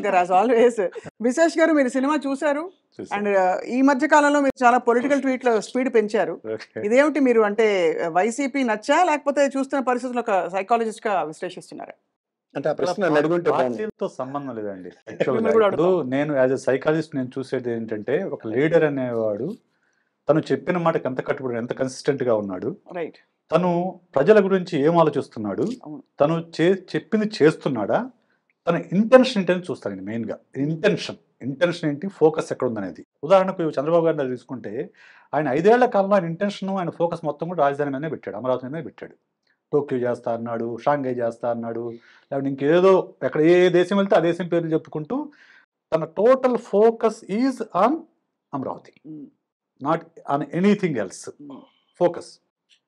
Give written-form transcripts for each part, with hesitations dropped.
గారు as always. విశేష్ గారు మీరు సినిమా చూసారు. అండ్ ఈ మధ్య కాలంలో మీరు చాలా పొలిటికల్ ట్వీట్‌లో స్పీడ్ పెంచారు. ఓకే. ఇదేమిటి మీరు అంటే వైసీపీ నచ్చా? లేకపోతే చూస్తున్న పరిస్థితుల్లో ఒక సైకాలజిస్ట్‌గా విశ్లేషిస్తున్నారా? అంటే ఆ ప్రశ్న నన్ను అడుగుంటే బాగుంది. పార్టీలతో సంబంధం లేదండి యాక్చువల్గా. మిమ్మల్ని కూడా ఇప్పుడు అడుగుతాం. నేను యాజ్ ఎ సైకాలజిస్ట్ నేను చూసేది ఏంటంటే ఒక లీడర్ అనేవాడు తను చెప్పిన మాటకి ఎంత కట్టుబడి ఎంత కన్సిస్టెంట్ గా ఉన్నాడు, రైట్. తను ప్రజల గురించి ఏం ఆలోచిస్తున్నాడు, అవును. తను చెప్పింది చేస్తున్నాడా, తన ఇంటెన్షన్ ఏంటని చూస్తానండి మెయిన్గా. ఇంటెన్షన్ ఏంటి, ఫోకస్ ఎక్కడ ఉందనేది. ఉదాహరణకు చంద్రబాబు గారిని తీసుకుంటే ఆయన 5 ఏళ్ల కాలంలో ఆయన ఇంటెన్షన్ ఆయన ఫోకస్ మొత్తం కూడా రాజధాని మీదనే పెట్టాడు, అమరావతి మీదనే పెట్టాడు. టోక్యో చేస్తా అన్నాడు, షాంఘై చేస్తా అన్నాడు, లేకపోతే ఇంకేదో ఎక్కడ ఏ దేశం వెళ్తే ఆ దేశం పేర్లు చెప్పుకుంటూ తన total focus is on Amaravati, not on anything else. Focus.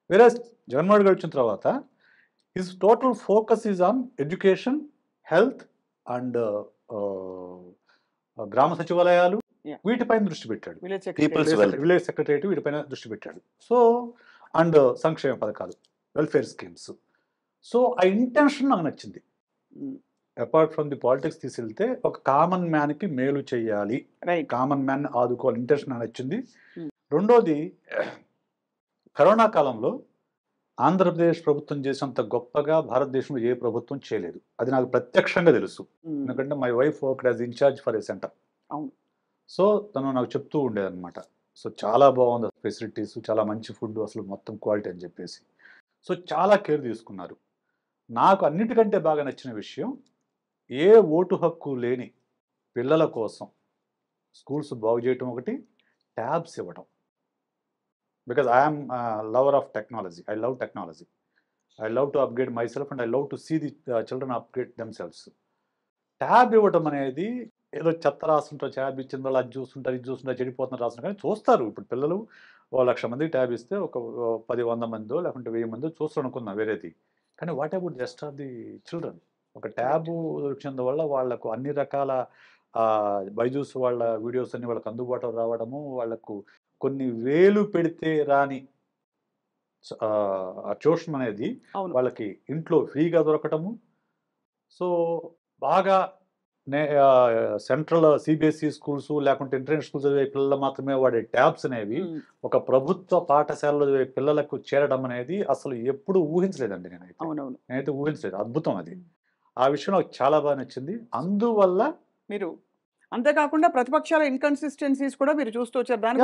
వేరే జగన్మోహన్ గారు వచ్చిన తర్వాత his total focus is on education, health and గ్రామ సచివాలయాలు, వీటిపైన దృష్టి పెట్టాడు. విలేజ్ సెక్రటరీ వీటిపైన దృష్టి పెట్టాడు. సో అండ్ సంక్షేమ పథకాలు, వెల్ఫేర్ స్కీమ్స్. సో ఆ ఇంటెన్షన్ నాకు నచ్చింది. అపార్ట్ ఫ్రమ్ ది పాలిటిక్స్ తీసుకెళ్తే ఒక కామన్ మ్యాన్కి మేలు చేయాలి, కామన్ మ్యాన్ ఆదుకోవాలి, ఇంటెన్షన్ నాకు నచ్చింది. రెండోది, కరోనా కాలంలో ఆంధ్రప్రదేశ్ ప్రభుత్వం చేసినంత గొప్పగా భారతదేశంలో ఏ ప్రభుత్వం చేయలేదు. అది నాకు ప్రత్యక్షంగా తెలుసు, ఎందుకంటే my wife worked as incharge for a centre. So తను నాకు చెప్తూ ఉండేదన్నమాట. సో చాలా బాగుంది ఫెసిలిటీస్, చాలా మంచి ఫుడ్, అసలు మొత్తం క్వాలిటీ అని చెప్పేసి. సో చాలా కేర్ తీసుకున్నారు. నాకు అన్నిటికంటే బాగా నచ్చిన విషయం, ఏ ఓటు హక్కు లేని పిల్లల కోసం స్కూల్స్ బాగు చేయటం ఒకటి, ట్యాబ్స్ ఇవ్వడం. Because I'm lover of technology, I love technology, I love to upgrade myself and I love to see the children upgrade themselves. Tab ఇవ్వడం అనేది ఏదో చెత్త రాస్తుంటారు, ట్యాబ్ ఇచ్చిన వాళ్ళు అది చూస్తుంటారు, ఇది చూస్తుంటారు, చెడిపోతున్నారు రాస్తున్నారు, కానీ చూస్తారు. ఇప్పుడు పిల్లలు 1,00,000 మందికి ట్యాబ్ ఇస్తే ఒక 10-100 మందో లేకుంటే 1000 మందో చూస్తారు అనుకున్నా వేరేది. కానీ what about just of the children? ఒక ట్యాబ్ దొరికినందువల్ల వాళ్ళకు అన్ని రకాల బైజూస్ వాళ్ళ వీడియోస్ అన్ని వాళ్ళకి అందుబాటులో రావడము, వాళ్ళకు కొన్ని వేలు పెడితే రాని ట్యూషన్ అనేది వాళ్ళకి ఇంట్లో ఫ్రీగా దొరకటము. సో బాగా సెంట్రల్ సిబిఎస్ఈ స్కూల్స్ లేకుంటే ఇంటర్నేషనల్ స్కూల్స్ చదివే పిల్లలు మాత్రమే వాడే ట్యాబ్స్ అనేవి ఒక ప్రభుత్వ పాఠశాలలో చదివే పిల్లలకు చేరడం అనేది అసలు ఎప్పుడు ఊహించలేదండి. నేనైతే ఊహించలేదు. అద్భుతం అది. ఆ విషయం నాకు చాలా బాగా నచ్చింది. అందువల్ల మీరు అంతేకాకుండా ప్రతిపక్షాల ఇన్కన్సిస్టెన్సీస్ కూడా మీరు చూస్తూ వచ్చారు. దాని